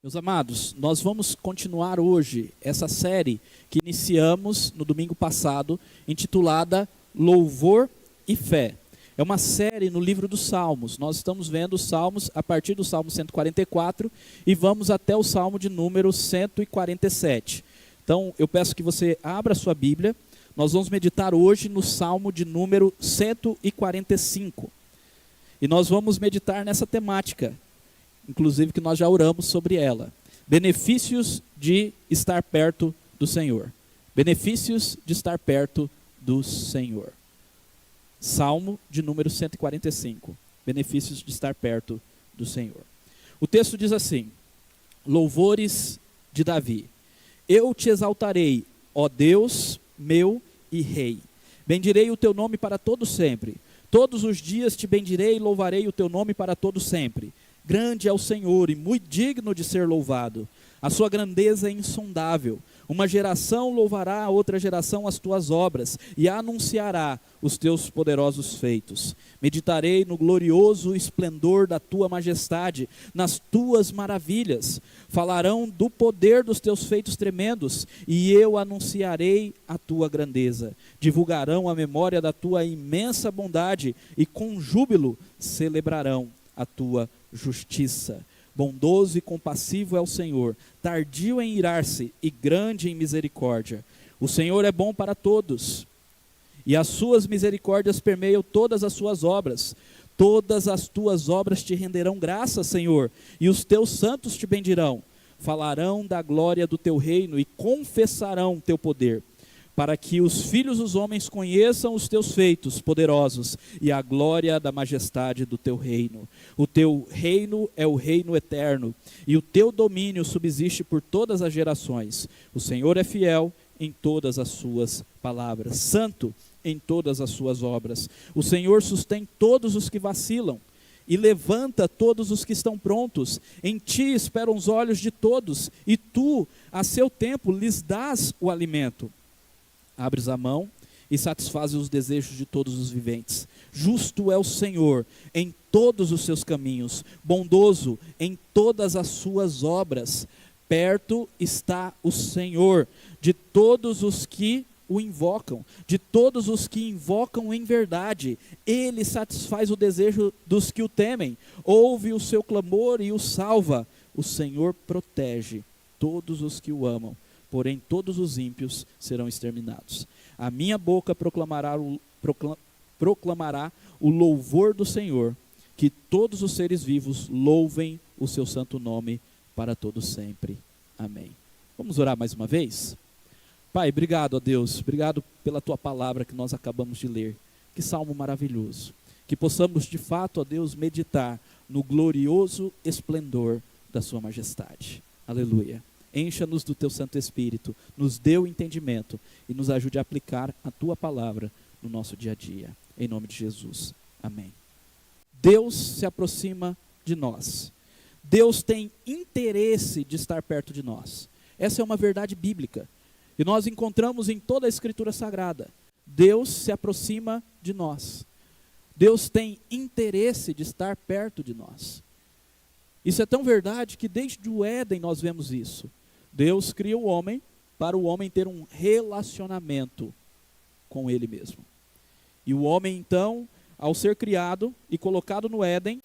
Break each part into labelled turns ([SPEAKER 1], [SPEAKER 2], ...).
[SPEAKER 1] Meus amados, nós vamos continuar hoje essa série que iniciamos no domingo passado, intitulada Louvor e Fé. É uma série no livro dos Salmos. Nós estamos vendo os Salmos a partir do Salmo 144 e vamos até o Salmo de número 147. Então, eu peço que você abra a sua Bíblia. Nós vamos meditar hoje no Salmo de número 145. E nós vamos meditar nessa temática, inclusive que nós já oramos sobre ela. Benefícios de estar perto do Senhor. Benefícios de estar perto do Senhor. Salmo de número 145. Benefícios de estar perto do Senhor. O texto diz assim: Louvores de Davi. Eu te exaltarei, ó Deus, meu e Rei. Bendirei o teu nome para todo sempre. Todos os dias te bendirei e louvarei o teu nome para todo sempre. Grande é o Senhor e muito digno de ser louvado. A sua grandeza é insondável. Uma geração louvará a outra geração as tuas obras e anunciará os teus poderosos feitos. Meditarei no glorioso esplendor da tua majestade, nas tuas maravilhas. Falarão do poder dos teus feitos tremendos e eu anunciarei a tua grandeza. Divulgarão a memória da tua imensa bondade e com júbilo celebrarão a tua justiça. Bondoso e compassivo é o Senhor, tardio em irar-se e grande em misericórdia. O Senhor é bom para todos, e as suas misericórdias permeiam todas as suas obras. Todas as tuas obras te renderão graças, Senhor, e os teus santos te bendirão. Falarão da glória do teu reino e confessarão teu poder, para que os filhos dos homens conheçam os teus feitos poderosos e a glória da majestade do teu reino. O teu reino é o reino eterno, e o teu domínio subsiste por todas as gerações. O Senhor é fiel em todas as suas palavras, santo em todas as suas obras. O Senhor sustém todos os que vacilam e levanta todos os que estão prontos. Em ti esperam os olhos de todos, e tu, a seu tempo, lhes dás o alimento. Abres a mão e satisfazes os desejos de todos os viventes. Justo é o Senhor em todos os seus caminhos, bondoso em todas as suas obras. Perto está o Senhor de todos os que o invocam, de todos os que invocam em verdade. Ele satisfaz o desejo dos que o temem, ouve o seu clamor e o salva. O Senhor protege todos os que o amam, porém todos os ímpios serão exterminados. A minha boca proclamará o louvor do Senhor, que todos os seres vivos louvem o seu santo nome para todo sempre. Amém. Vamos orar mais uma vez? Pai, obrigado a Deus, obrigado pela tua palavra que nós acabamos de ler. Que salmo maravilhoso. Que possamos de fato, ó Deus, meditar no glorioso esplendor da sua majestade. Aleluia. Encha-nos do teu Santo Espírito, nos dê o entendimento e nos ajude a aplicar a tua palavra no nosso dia a dia. Em nome de Jesus. Amém. Deus se aproxima de nós. Deus tem interesse de estar perto de nós. Essa é uma verdade bíblica. E nós encontramos em toda a Escritura Sagrada. Deus se aproxima de nós. Deus tem interesse de estar perto de nós. Isso é tão verdade que desde o Éden nós vemos isso. Deus cria o homem para o homem ter um relacionamento com ele mesmo. E o homem então, ao ser criado e colocado no Éden,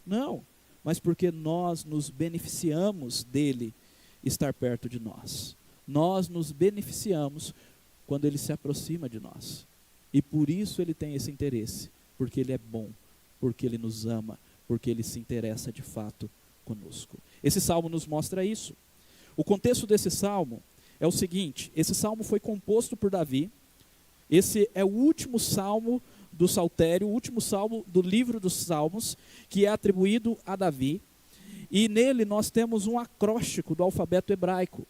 [SPEAKER 1] não, mas porque nós nos beneficiamos dele estar perto de nós. Nós nos beneficiamos quando ele se aproxima de nós. E por isso ele tem esse interesse, porque ele é bom, porque ele nos ama, porque ele se interessa de fato conosco. Esse salmo nos mostra isso. O contexto desse salmo é o seguinte: esse salmo foi composto por Davi. Esse é o último salmo do Saltério, o último salmo do livro dos Salmos, que é atribuído a Davi. E nele nós temos um acróstico do alfabeto hebraico.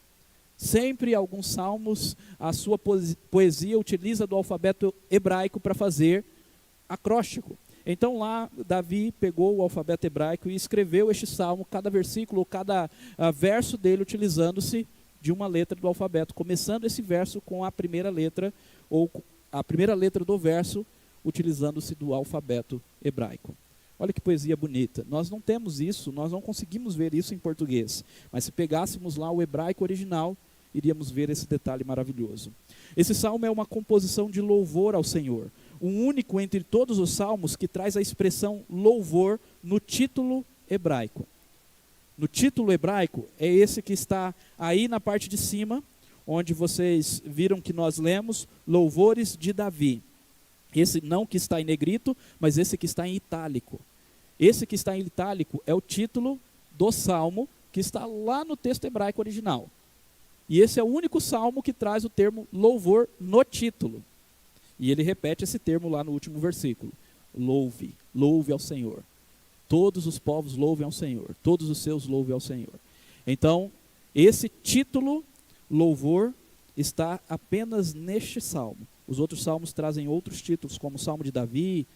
[SPEAKER 1] Sempre alguns salmos, a sua poesia utiliza do alfabeto hebraico para fazer acróstico. Então lá Davi pegou o alfabeto hebraico e escreveu este salmo, cada versículo, cada verso dele utilizando-se de uma letra do alfabeto, começando esse verso com a primeira letra, ou a primeira letra do verso utilizando-se do alfabeto hebraico. Olha que poesia bonita. Nós não temos isso, nós não conseguimos ver isso em português. Mas se pegássemos lá o hebraico original, iríamos ver esse detalhe maravilhoso. Esse salmo é uma composição de louvor ao Senhor. O único entre todos os salmos que traz a expressão louvor no título hebraico. No título hebraico é esse que está aí na parte de cima, onde vocês viram que nós lemos louvores de Davi. Esse não que está em negrito, mas esse que está em itálico. Esse que está em itálico é o título do salmo que está lá no texto hebraico original. E esse é o único salmo que traz o termo louvor no título. E ele repete esse termo lá no último versículo. Louve, louve ao Senhor. Todos os povos louvem ao Senhor. Todos os seus louvem ao Senhor. Então, esse título, louvor, está apenas neste salmo. Os outros salmos trazem outros títulos, como o Salmo de Davi,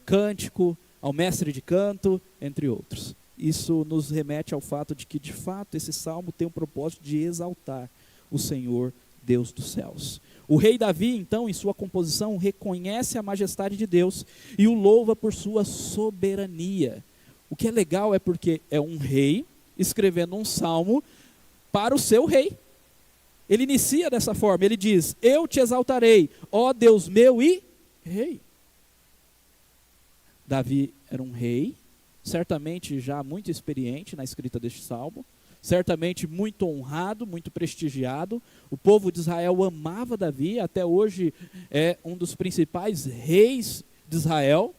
[SPEAKER 1] Cântico, ao Mestre de Canto, entre outros. Isso nos remete ao fato de que, de fato, esse salmo tem o propósito de exaltar o Senhor, Deus dos céus. O rei Davi, então, em sua composição, reconhece a majestade de Deus e o louva por sua soberania. O que é legal é porque é um rei escrevendo um salmo para o seu rei. Ele inicia dessa forma, ele diz: eu te exaltarei, ó Deus meu e rei. Davi era um rei, certamente já muito experiente na escrita deste salmo, certamente muito honrado, muito prestigiado. O povo de Israel amava Davi, até hoje é um dos principais reis de Israel,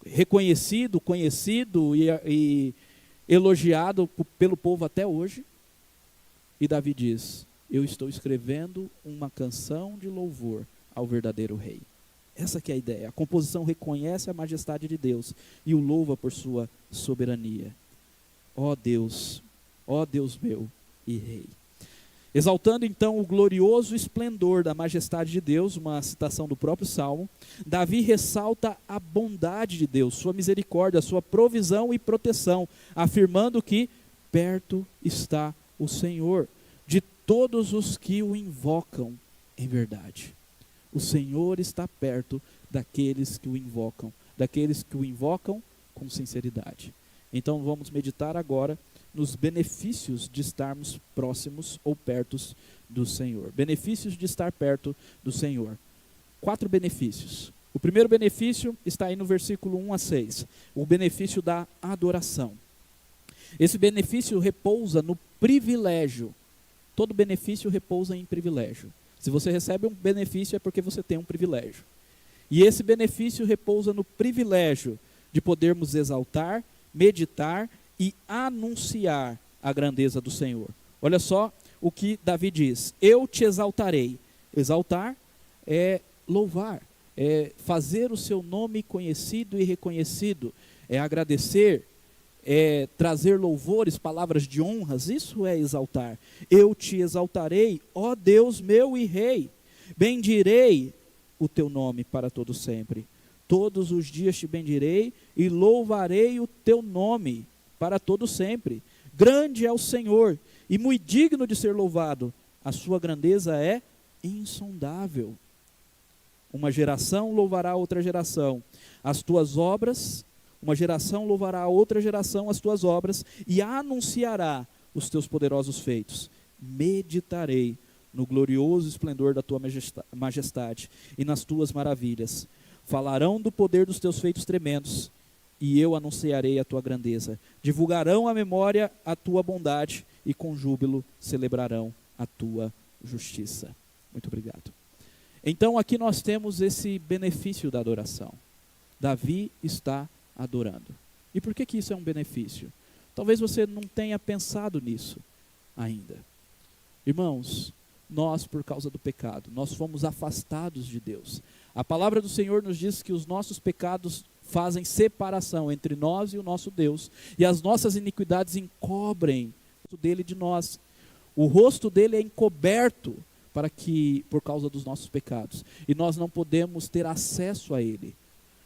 [SPEAKER 1] reconhecido, conhecido e elogiado pelo povo até hoje. E Davi diz: eu estou escrevendo uma canção de louvor ao verdadeiro rei. Essa que é a ideia. A composição reconhece a majestade de Deus e o louva por sua soberania. Ó Deus meu e rei. Exaltando então o glorioso esplendor da majestade de Deus, uma citação do próprio Salmo, Davi ressalta a bondade de Deus, sua misericórdia, sua provisão e proteção, afirmando que perto está o Senhor de todos os que o invocam em verdade. O Senhor está perto daqueles que o invocam com sinceridade. Então vamos meditar agora nos benefícios de estarmos próximos ou perto do Senhor. Benefícios de estar perto do Senhor. 4 benefícios. O primeiro benefício está aí no versículo 1 a 6. O benefício da adoração. Esse benefício repousa no privilégio. Todo benefício repousa em privilégio. Se você recebe um benefício é porque você tem um privilégio. E esse benefício repousa no privilégio de podermos exaltar, meditar e anunciar a grandeza do Senhor. Olha só o que Davi diz: eu te exaltarei. Exaltar é louvar, é fazer o seu nome conhecido e reconhecido, é agradecer, é trazer louvores, palavras de honras. Isso é exaltar. Eu te exaltarei, ó Deus meu e rei. Bendirei o teu nome para todo sempre. Todos os dias te bendirei e louvarei o teu nome para todo sempre. Grande é o Senhor e muito digno de ser louvado. A sua grandeza é insondável. Uma geração louvará outra geração as tuas obras. Uma geração louvará a outra geração as tuas obras e anunciará os teus poderosos feitos. Meditarei no glorioso esplendor da tua majestade e nas tuas maravilhas. Falarão do poder dos teus feitos tremendos e eu anunciarei a tua grandeza. Divulgarão à memória a tua bondade e com júbilo celebrarão a tua justiça. Muito obrigado. Então aqui nós temos esse benefício da adoração. Davi está adorando. E por que isso é um benefício? Talvez você não tenha pensado nisso ainda. Irmãos, nós, por causa do pecado, nós fomos afastados de Deus. A palavra do Senhor nos diz que os nossos pecados fazem separação entre nós e o nosso Deus, e as nossas iniquidades encobrem o rosto dele de nós. O rosto dele é encoberto por causa dos nossos pecados, e nós não podemos ter acesso a ele.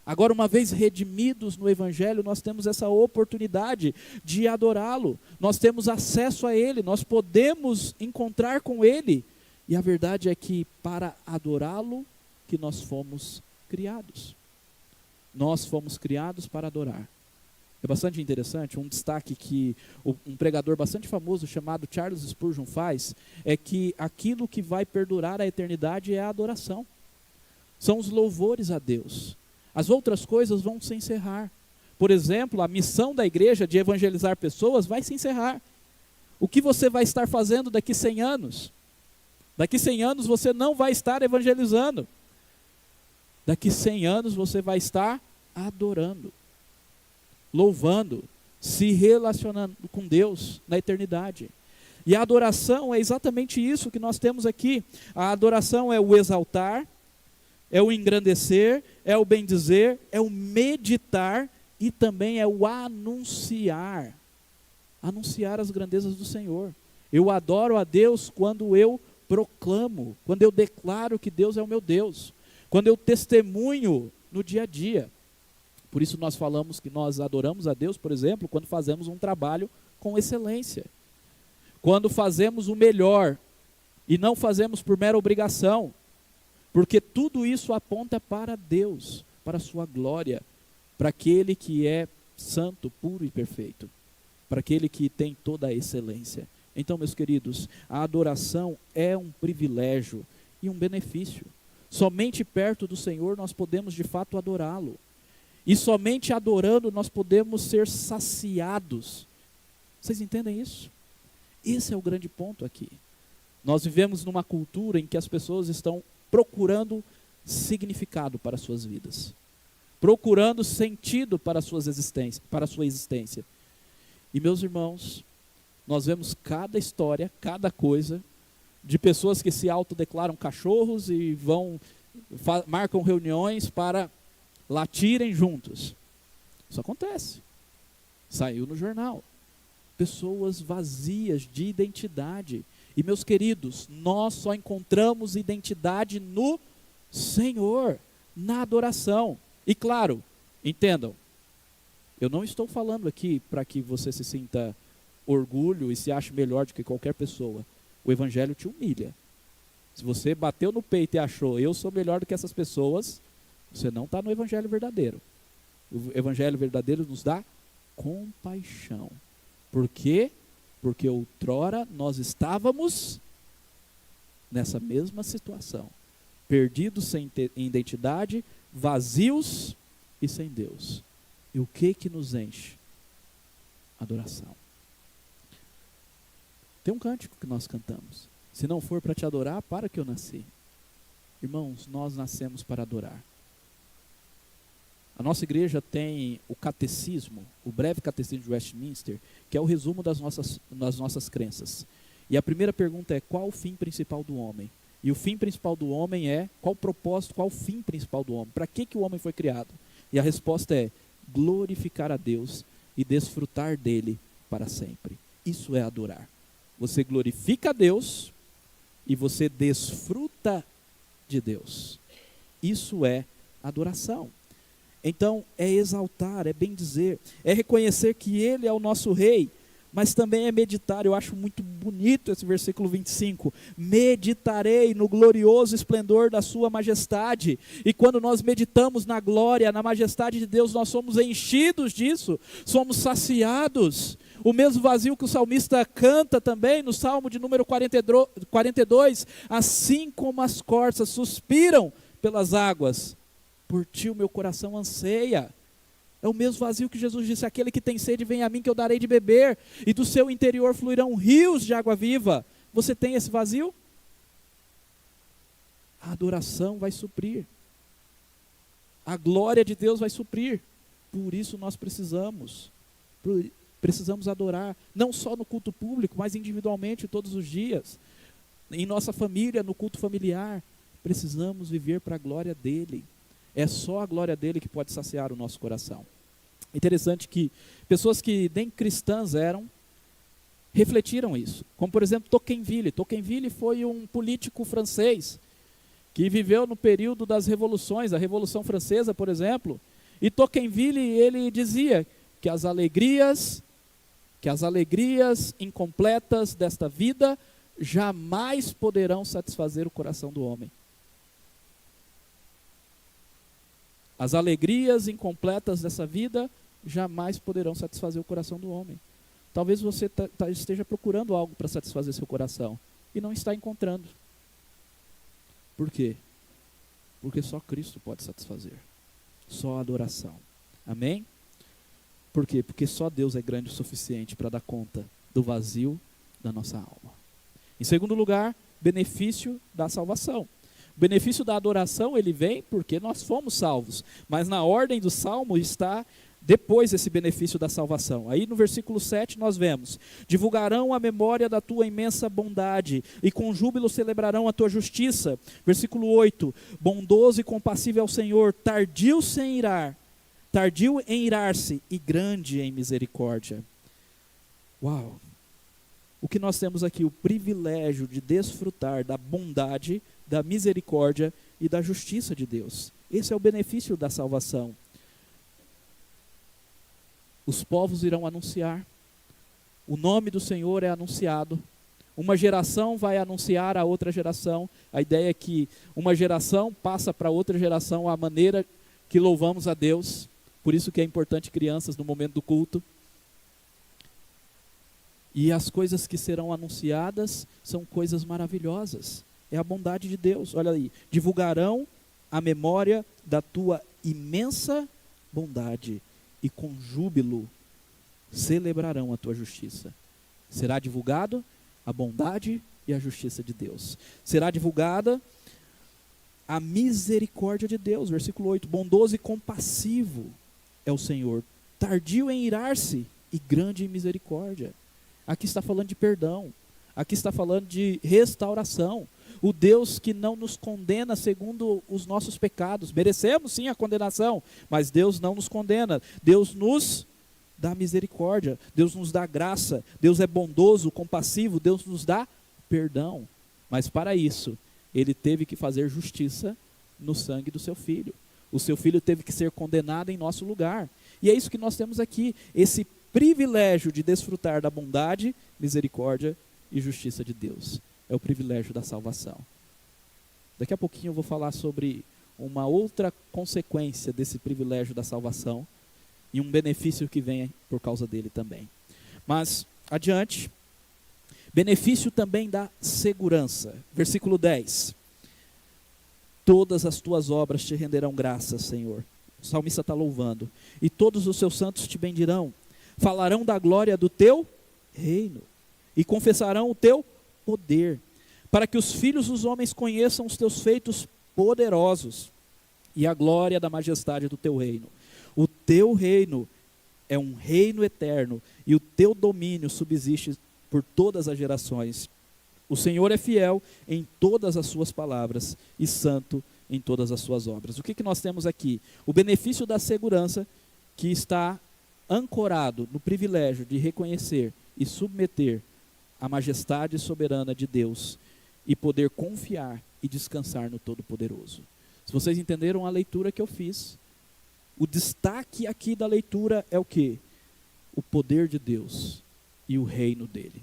[SPEAKER 1] Agora, uma vez redimidos no Evangelho, nós temos essa oportunidade de adorá-lo. Nós temos acesso a ele, nós podemos encontrar com ele. E a verdade é que para adorá-lo que nós fomos criados. Nós fomos criados para adorar. É bastante interessante, um destaque que um pregador bastante famoso chamado Charles Spurgeon faz, é que aquilo que vai perdurar a eternidade é a adoração. São os louvores a Deus. As outras coisas vão se encerrar. Por exemplo, a missão da igreja de evangelizar pessoas vai se encerrar. O que você vai estar fazendo daqui 100 anos? Daqui 100 anos você não vai estar evangelizando. Daqui 100 anos você vai estar adorando, louvando, se relacionando com Deus na eternidade. E a adoração é exatamente isso que nós temos aqui. A adoração é o exaltar, é o engrandecer, é o bendizer, é o meditar e também é o anunciar. Anunciar as grandezas do Senhor. Eu adoro a Deus quando eu proclamo, quando eu declaro que Deus é o meu Deus, quando eu testemunho no dia a dia. Por isso nós falamos que nós adoramos a Deus, por exemplo, quando fazemos um trabalho com excelência. Quando fazemos o melhor e não fazemos por mera obrigação. Porque tudo isso aponta para Deus, para a sua glória, para aquele que é santo, puro e perfeito, para aquele que tem toda a excelência. Então, meus queridos, a adoração é um privilégio e um benefício. Somente perto do Senhor nós podemos de fato adorá-lo. E somente adorando nós podemos ser saciados. Vocês entendem isso? Esse é o grande ponto aqui. Nós vivemos numa cultura em que as pessoas estão procurando significado para as suas vidas, procurando sentido para a sua existência. E meus irmãos, nós vemos cada história, cada coisa, de pessoas que se autodeclaram cachorros e marcam reuniões para latirem juntos. Isso acontece. Saiu no jornal. Pessoas vazias de identidade. E meus queridos, nós só encontramos identidade no Senhor, na adoração. E claro, entendam, eu não estou falando aqui para que você se sinta orgulho e se ache melhor do que qualquer pessoa. O Evangelho te humilha. Se você bateu no peito e achou, eu sou melhor do que essas pessoas, você não está no Evangelho verdadeiro. O Evangelho verdadeiro nos dá compaixão. Por quê? Porque outrora nós estávamos nessa mesma situação. Perdidos sem identidade, vazios e sem Deus. E o que nos enche? Adoração. Tem um cântico que nós cantamos. Se não for para te adorar, para que eu nasci. Irmãos, nós nascemos para adorar. A nossa igreja tem o catecismo, o breve catecismo de Westminster, que é o resumo das nossas crenças. E a primeira pergunta é: qual o fim principal do homem? E o fim principal do homem é: qual o propósito, qual o fim principal do homem? Para que o homem foi criado? E a resposta é: glorificar a Deus e desfrutar dele para sempre. Isso é adorar. Você glorifica a Deus e você desfruta de Deus. Isso é adoração. Então, é exaltar, é bendizer, é reconhecer que Ele é o nosso Rei, mas também é meditar. Eu acho muito bonito esse versículo 25. Meditarei no glorioso esplendor da sua majestade. E quando nós meditamos na glória, na majestade de Deus, nós somos enchidos disso, somos saciados. O mesmo vazio que o salmista canta também no Salmo de número 42, assim como as corças suspiram pelas águas, por ti o meu coração anseia. É o mesmo vazio que Jesus disse: aquele que tem sede, vem a mim que eu darei de beber, e do seu interior fluirão rios de água viva. Você tem esse vazio? A adoração vai suprir. A glória de Deus vai suprir. Por isso nós precisamos adorar, não só no culto público, mas individualmente todos os dias. Em nossa família, no culto familiar, precisamos viver para a glória dEle. É só a glória dEle que pode saciar o nosso coração. Interessante que pessoas que nem cristãs eram, refletiram isso. Como por exemplo Tocqueville. Tocqueville foi um político francês que viveu no período das revoluções, a Revolução Francesa, por exemplo. E Tocqueville, ele dizia que as alegrias incompletas desta vida jamais poderão satisfazer o coração do homem. As alegrias incompletas dessa vida jamais poderão satisfazer o coração do homem. Talvez você esteja procurando algo para satisfazer seu coração e não está encontrando. Por quê? Porque só Cristo pode satisfazer. Só a adoração. Amém? Por quê? Porque só Deus é grande o suficiente para dar conta do vazio da nossa alma. Em segundo lugar, benefício da salvação. O benefício da adoração, ele vem porque nós fomos salvos. Mas na ordem do Salmo está depois esse benefício da salvação. Aí no versículo 7 nós vemos: divulgarão a memória da tua imensa bondade, e com júbilo celebrarão a tua justiça. Versículo 8: bondoso e compassivo é o Senhor, tardio em irar-se e grande em misericórdia. Uau! O que nós temos aqui? O privilégio de desfrutar da bondade, da misericórdia e da justiça de Deus. Esse é o benefício da salvação. Os povos irão anunciar, o nome do Senhor é anunciado, uma geração vai anunciar a outra geração. A ideia é que uma geração passa para outra geração a maneira que louvamos a Deus. Por isso que é importante crianças no momento do culto. E as coisas que serão anunciadas são coisas maravilhosas. É a bondade de Deus. Olha aí, divulgarão a memória da tua imensa bondade, e com júbilo celebrarão a tua justiça. Será divulgado a bondade e a justiça de Deus. Será divulgada a misericórdia de Deus. Versículo 8: bondoso e compassivo é o Senhor, tardio em irar-se e grande em misericórdia. Aqui está falando de perdão. Aqui está falando de restauração. O Deus que não nos condena segundo os nossos pecados. Merecemos sim a condenação, mas Deus não nos condena. Deus nos dá misericórdia, Deus nos dá graça, Deus é bondoso, compassivo, Deus nos dá perdão. Mas para isso, Ele teve que fazer justiça no sangue do seu Filho. O seu Filho teve que ser condenado em nosso lugar. E é isso que nós temos aqui, esse privilégio de desfrutar da bondade, misericórdia e justiça de Deus. É o privilégio da salvação. Daqui a pouquinho eu vou falar sobre uma outra consequência desse privilégio da salvação e um benefício que vem por causa dele também. Mas, adiante, benefício também da segurança. Versículo 10. Todas as tuas obras te renderão graças, Senhor. O salmista está louvando. E todos os seus santos te bendirão. Falarão da glória do teu reino e confessarão o teu poder, para que os filhos dos homens conheçam os teus feitos poderosos e a glória da majestade do teu reino. O teu reino é um reino eterno e o teu domínio subsiste por todas as gerações. O Senhor é fiel em todas as suas palavras e santo em todas as suas obras. O que nós temos aqui? O benefício da segurança, que está ancorado no privilégio de reconhecer e submeter a majestade soberana de Deus e poder confiar e descansar no Todo-Poderoso. Se vocês entenderam a leitura que eu fiz, o destaque aqui da leitura é o quê? O poder de Deus e o reino dele.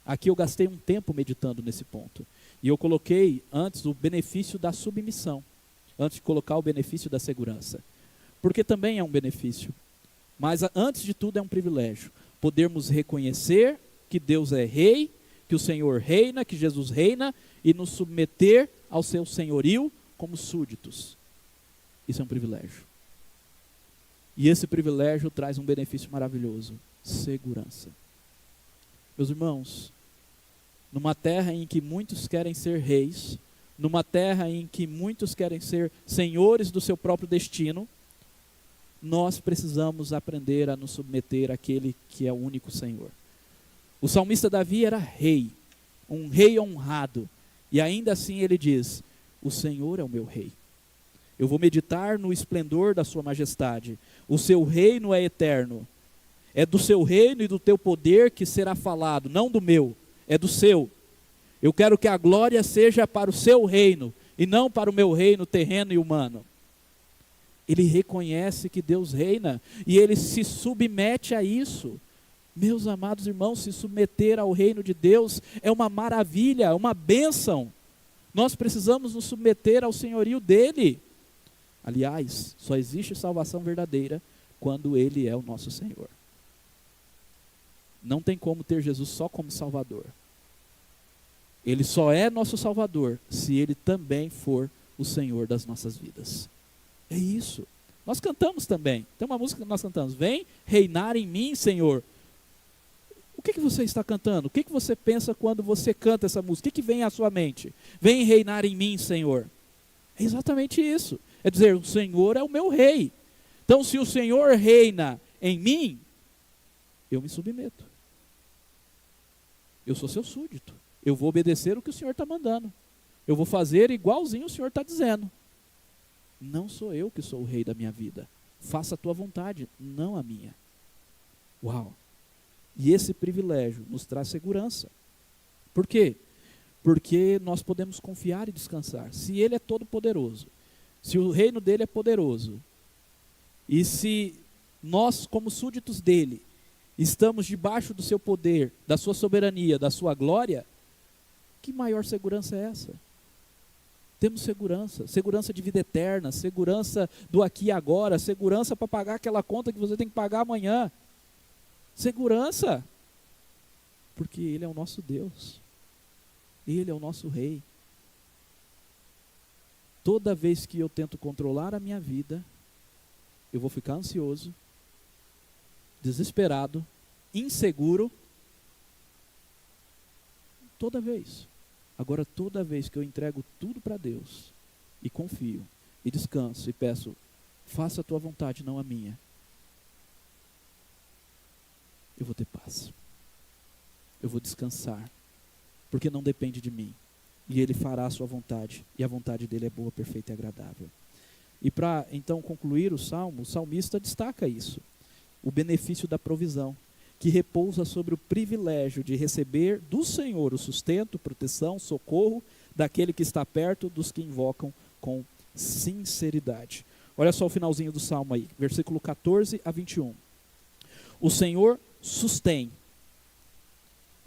[SPEAKER 1] Aqui eu gastei um tempo meditando nesse ponto. E eu coloquei antes o benefício da submissão, antes de colocar o benefício da segurança. Porque também é um benefício. Mas antes de tudo é um privilégio. Podermos reconhecer que Deus é rei, que o Senhor reina, que Jesus reina, e nos submeter ao seu senhorio como súditos. Isso é um privilégio. E esse privilégio traz um benefício maravilhoso: segurança. Meus irmãos, numa terra em que muitos querem ser reis, numa terra em que muitos querem ser senhores do seu próprio destino, nós precisamos aprender a nos submeter àquele que é o único Senhor. O salmista Davi era rei, um rei honrado, e ainda assim ele diz: o Senhor é o meu rei. Eu vou meditar no esplendor da sua majestade. O seu reino é eterno. É do seu reino e do teu poder que será falado, não do meu, é do seu. Eu quero que a glória seja para o seu reino e não para o meu reino terreno e humano. Ele reconhece que Deus reina e ele se submete a isso. Meus amados irmãos, se submeter ao reino de Deus é uma maravilha, uma bênção. Nós precisamos nos submeter ao senhorio dele. Aliás, só existe salvação verdadeira quando Ele é o nosso Senhor. Não tem como ter Jesus só como Salvador. Ele só é nosso Salvador se Ele também for o Senhor das nossas vidas. É isso. Nós cantamos também. Tem uma música que nós cantamos. Vem reinar em mim, Senhor. O que você está cantando? O que você pensa quando você canta essa música? O que vem à sua mente? Vem reinar em mim, Senhor. É exatamente isso. É dizer, o Senhor é o meu rei. Então, se o Senhor reina em mim, eu me submeto. Eu sou seu súdito. Eu vou obedecer o que o Senhor está mandando. Eu vou fazer igualzinho o Senhor está dizendo. Não sou eu que sou o rei da minha vida. Faça a tua vontade, não a minha. Uau! E esse privilégio nos traz segurança. Por quê? Porque nós podemos confiar e descansar. Se Ele é todo poderoso, se o reino dele é poderoso, e se nós, como súditos dele, estamos debaixo do seu poder, da sua soberania, da sua glória, que maior segurança é essa? Temos segurança, segurança de vida eterna, segurança do aqui e agora, segurança para pagar aquela conta que você tem que pagar amanhã. Segurança, porque Ele é o nosso Deus, Ele é o nosso Rei. Toda vez que eu tento controlar a minha vida, eu vou ficar ansioso, desesperado, inseguro, toda vez. Agora, toda vez que eu entrego tudo para Deus, e confio, e descanso, e peço, faça a tua vontade, não a minha, eu vou ter paz. Eu vou descansar, porque não depende de mim. E Ele fará a sua vontade, e a vontade dele é boa, perfeita e agradável. E para então concluir o salmo, o salmista destaca isso, o benefício da provisão, que repousa sobre o privilégio de receber do Senhor o sustento, proteção, socorro, daquele que está perto dos que invocam com sinceridade. Olha só o finalzinho do salmo aí, versículo 14 a 21. O Senhor sustém,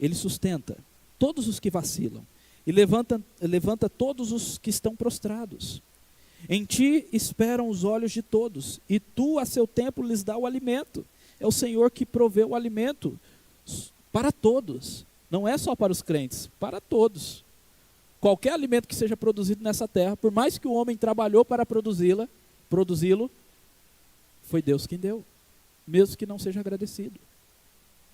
[SPEAKER 1] Ele sustenta todos os que vacilam, e levanta todos os que estão prostrados. Em ti esperam os olhos de todos, e tu a seu tempo lhes dá o alimento. É o Senhor que provê o alimento para todos, não é só para os crentes, para todos. Qualquer alimento que seja produzido nessa terra, por mais que o homem trabalhou para produzi-lo, foi Deus quem deu, mesmo que não seja agradecido.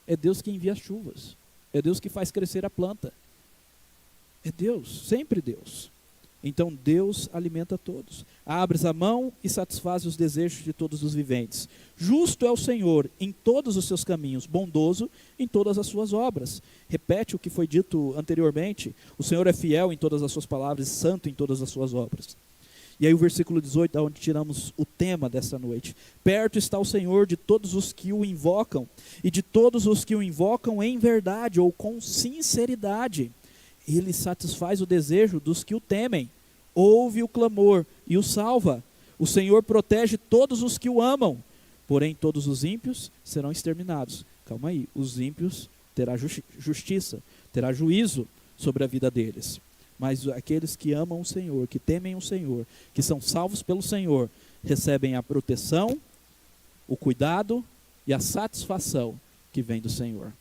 [SPEAKER 1] É Deus que envia as chuvas, é Deus que faz crescer a planta. É Deus, sempre Deus. Então Deus alimenta todos. Abres a mão e satisfaz os desejos de todos os viventes. Justo é o Senhor em todos os seus caminhos, bondoso em todas as suas obras. Repete o que foi dito anteriormente. O Senhor é fiel em todas as suas palavras e santo em todas as suas obras. E aí o versículo 18, da onde tiramos o tema dessa noite. Perto está o Senhor de todos os que o invocam, e de todos os que o invocam em verdade ou com sinceridade. Ele satisfaz o desejo dos que o temem, ouve o clamor e o salva. O Senhor protege todos os que o amam, porém todos os ímpios serão exterminados. Calma aí, os ímpios terá justiça, terá juízo sobre a vida deles. Mas aqueles que amam o Senhor, que temem o Senhor, que são salvos pelo Senhor, recebem a proteção, o cuidado e a satisfação que vem do Senhor.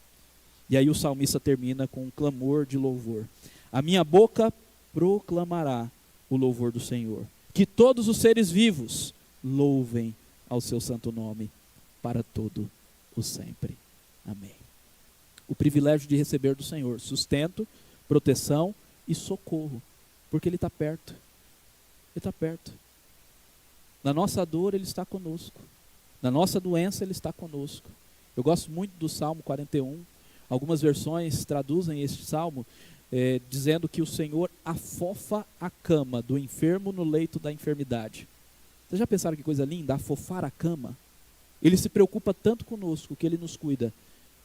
[SPEAKER 1] E aí o salmista termina com um clamor de louvor. A minha boca proclamará o louvor do Senhor. Que todos os seres vivos louvem ao seu santo nome para todo o sempre. Amém. O privilégio de receber do Senhor sustento, proteção e socorro, porque Ele está perto. Ele está perto. Na nossa dor Ele está conosco. Na nossa doença Ele está conosco. Eu gosto muito do Salmo 41. Algumas versões traduzem este salmo dizendo que o Senhor afofa a cama do enfermo no leito da enfermidade. Vocês já pensaram que coisa linda? Afofar a cama. Ele se preocupa tanto conosco que Ele nos cuida,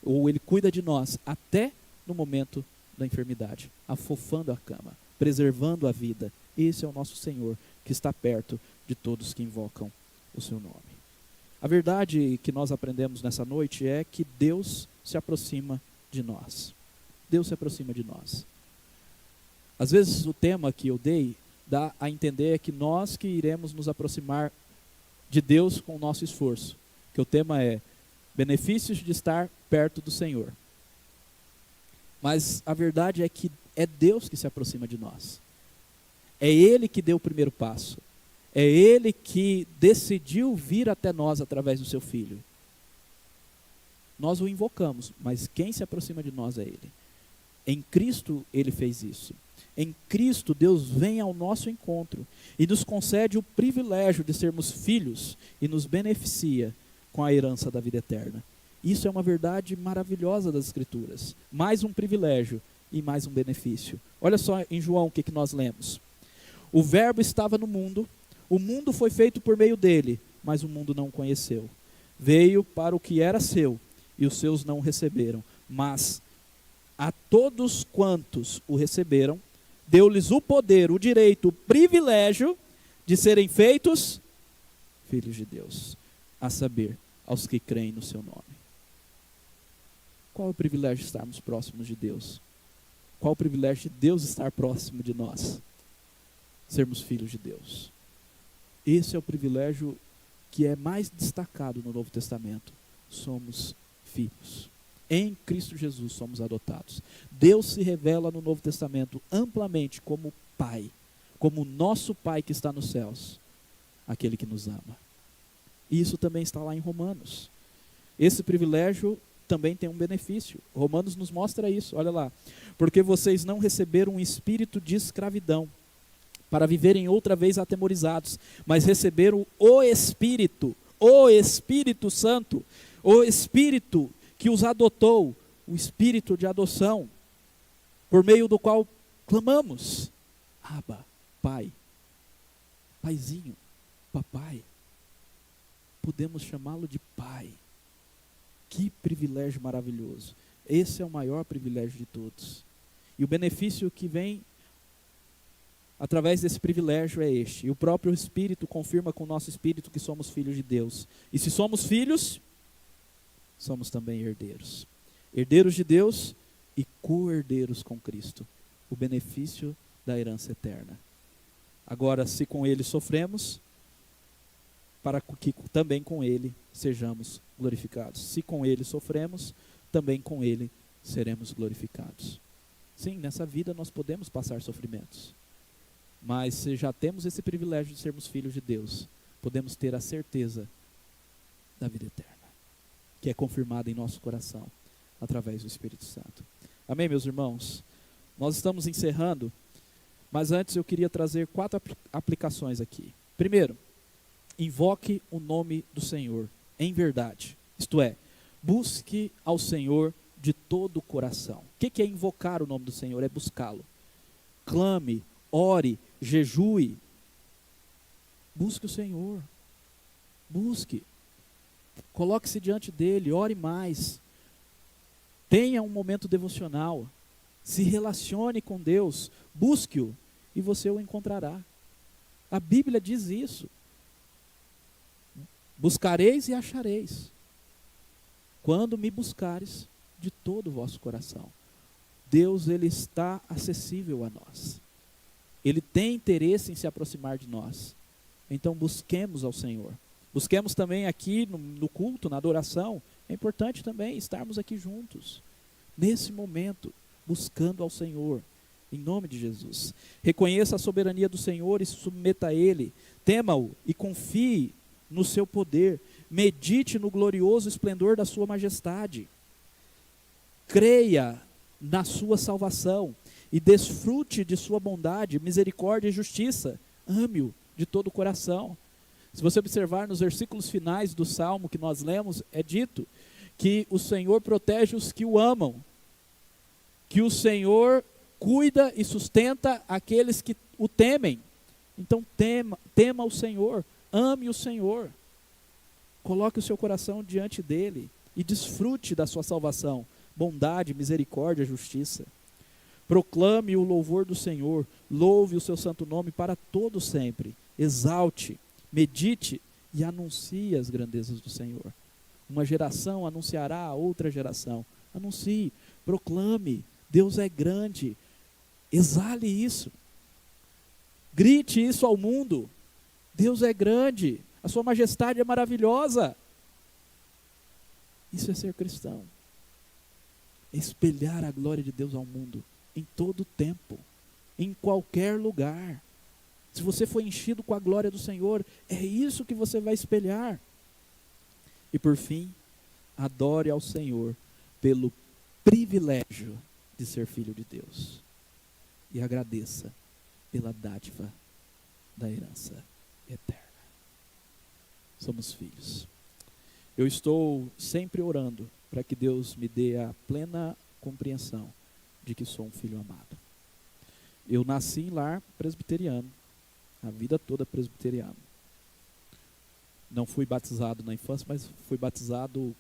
[SPEAKER 1] ou Ele cuida de nós até no momento da enfermidade, afofando a cama, preservando a vida. Esse é o nosso Senhor, que está perto de todos que invocam o seu nome. A verdade que nós aprendemos nessa noite é que Deus se aproxima de nós. Deus se aproxima de nós. Às vezes o tema que eu dei dá a entender é que nós que iremos nos aproximar de Deus com o nosso esforço. Que o tema é benefícios de estar perto do Senhor. Mas a verdade é que é Deus que se aproxima de nós. É Ele que deu o primeiro passo. É Ele que decidiu vir até nós através do seu Filho. Nós o invocamos, mas quem se aproxima de nós é Ele. Em Cristo Ele fez isso. Em Cristo Deus vem ao nosso encontro e nos concede o privilégio de sermos filhos e nos beneficia com a herança da vida eterna. Isso é uma verdade maravilhosa das Escrituras. Mais um privilégio e mais um benefício. Olha só em João o que nós lemos. O Verbo estava no mundo, o mundo foi feito por meio dele, mas o mundo não o conheceu. Veio para o que era seu, e os seus não o receberam. Mas a todos quantos o receberam, deu-lhes o poder, o direito, o privilégio de serem feitos filhos de Deus, a saber, aos que creem no seu nome. Qual é o privilégio de estarmos próximos de Deus? Qual o privilégio de Deus estar próximo de nós? Sermos filhos de Deus. Esse é o privilégio que é mais destacado no Novo Testamento. Somos filhos. Em Cristo Jesus somos adotados. Deus se revela no Novo Testamento amplamente como Pai, como nosso Pai que está nos céus, aquele que nos ama. E isso também está lá em Romanos. Esse privilégio também tem um benefício. Romanos nos mostra isso, olha lá. Porque vocês não receberam um espírito de escravidão, para viverem outra vez atemorizados, mas receberam o Espírito Santo, o Espírito que os adotou, o Espírito de adoção, por meio do qual clamamos, Abba, Pai, Paizinho, Papai. Podemos chamá-lo de Pai. Que privilégio maravilhoso. Esse é o maior privilégio de todos. E o benefício que vem através desse privilégio é este. E o próprio Espírito confirma com o nosso Espírito que somos filhos de Deus. E se somos filhos, somos também herdeiros. Herdeiros de Deus e co-herdeiros com Cristo. O benefício da herança eterna. Agora, se com Ele sofremos, para que também com Ele sejamos glorificados. Se com Ele sofremos, também com Ele seremos glorificados. Sim, nessa vida nós podemos passar sofrimentos. Mas se já temos esse privilégio de sermos filhos de Deus, podemos ter a certeza da vida eterna, que é confirmada em nosso coração, através do Espírito Santo. Amém, meus irmãos? Nós estamos encerrando, mas antes eu queria trazer 4 aplicações aqui. Primeiro, invoque o nome do Senhor em verdade. Isto é, busque ao Senhor de todo o coração. O que é invocar o nome do Senhor? É buscá-lo. Clame, ore, jejue. Busque o Senhor. Busque. Coloque-se diante dele, ore mais. Tenha um momento devocional. Se relacione com Deus. Busque-o e você o encontrará. A Bíblia diz isso. Buscareis e achareis, quando me buscares de todo o vosso coração. Deus, Ele está acessível a nós. Ele tem interesse em se aproximar de nós. Então busquemos ao Senhor. Busquemos também aqui no culto, na adoração. É importante também estarmos aqui juntos, nesse momento, buscando ao Senhor, em nome de Jesus. Reconheça a soberania do Senhor e se submeta a Ele. Tema-o e confie no seu poder. Medite no glorioso esplendor da sua majestade. Creia na sua salvação e desfrute de sua bondade, misericórdia e justiça. Ame-o de todo o coração. Se você observar nos versículos finais do Salmo que nós lemos, é dito que o Senhor protege os que o amam, que o Senhor cuida e sustenta aqueles que o temem. Então tema o Senhor, ame o Senhor, coloque o seu coração diante dele e desfrute da sua salvação, bondade, misericórdia, justiça. Proclame o louvor do Senhor, louve o seu santo nome para todo sempre, exalte, medite e anuncie as grandezas do Senhor. Uma geração anunciará a outra geração. Anuncie, proclame, Deus é grande, exale isso. Grite isso ao mundo. Deus é grande, a sua majestade é maravilhosa. Isso é ser cristão. É espelhar a glória de Deus ao mundo, em todo tempo, em qualquer lugar. Se você foi enchido com a glória do Senhor, é isso que você vai espelhar. E por fim, adore ao Senhor pelo privilégio de ser filho de Deus. E agradeça pela dádiva da herança eterna. Somos filhos. Eu estou sempre orando para que Deus me dê a plena compreensão de que sou um filho amado. Eu nasci em lar presbiteriano, a vida toda presbiteriano. Não fui batizado na infância, mas fui batizado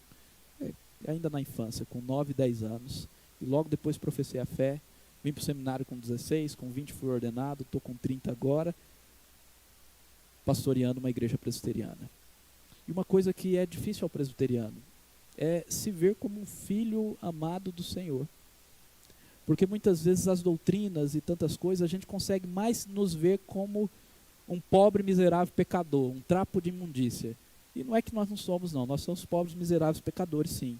[SPEAKER 1] ainda na infância, com 9, 10 anos. E logo depois professei a fé. Vim para o seminário com 16, com 20 fui ordenado, estou com 30 agora, pastoreando uma igreja presbiteriana. E uma coisa que é difícil ao presbiteriano é se ver como um filho amado do Senhor. Porque muitas vezes as doutrinas e tantas coisas, a gente consegue mais nos ver como um pobre, miserável pecador, um trapo de imundícia. E não é que nós não somos, não. Nós somos pobres, miseráveis pecadores, sim.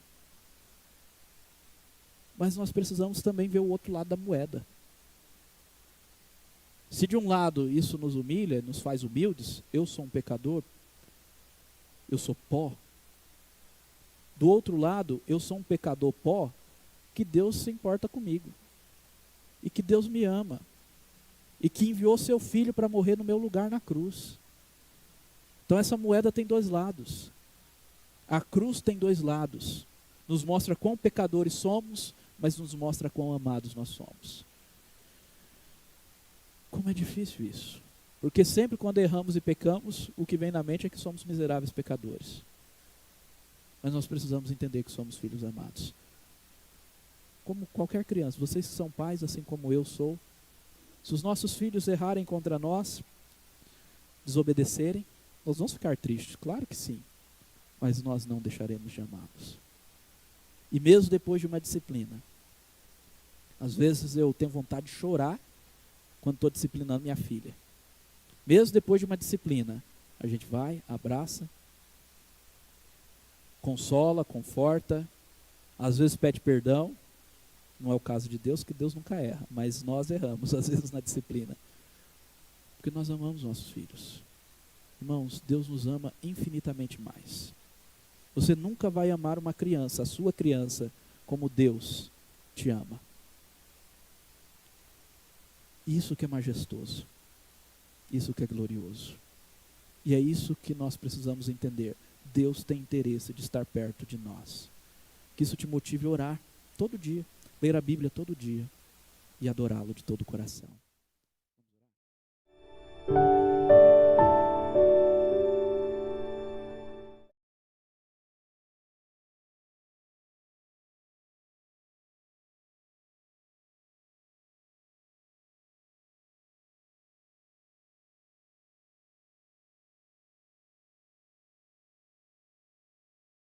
[SPEAKER 1] Mas nós precisamos também ver o outro lado da moeda. Se de um lado isso nos humilha, nos faz humildes, eu sou um pecador, eu sou pó. Do outro lado, eu sou um pecador pó, que Deus se importa comigo. E que Deus me ama. E que enviou seu filho para morrer no meu lugar na cruz. Então essa moeda tem dois lados. A cruz tem dois lados. Nos mostra quão pecadores somos, mas nos mostra quão amados nós somos. Como é difícil isso. Porque sempre quando erramos e pecamos, o que vem na mente é que somos miseráveis pecadores. Mas nós precisamos entender que somos filhos amados. Como qualquer criança, vocês que são pais, assim como eu sou, se os nossos filhos errarem contra nós, desobedecerem, nós vamos ficar tristes, claro que sim, mas nós não deixaremos de amá-los. E mesmo depois de uma disciplina, às vezes eu tenho vontade de chorar quando estou disciplinando minha filha. Mesmo depois de uma disciplina, a gente vai, abraça, consola, conforta, às vezes pede perdão. Não é o caso de Deus, que Deus nunca erra, mas nós erramos às vezes na disciplina. Porque nós amamos nossos filhos. Irmãos, Deus nos ama infinitamente mais. Você nunca vai amar uma criança, a sua criança, como Deus te ama. Isso que é majestoso. Isso que é glorioso. E é isso que nós precisamos entender. Deus tem interesse de estar perto de nós. Que isso te motive a orar todo dia. Ler a Bíblia todo dia e adorá-lo de todo o coração.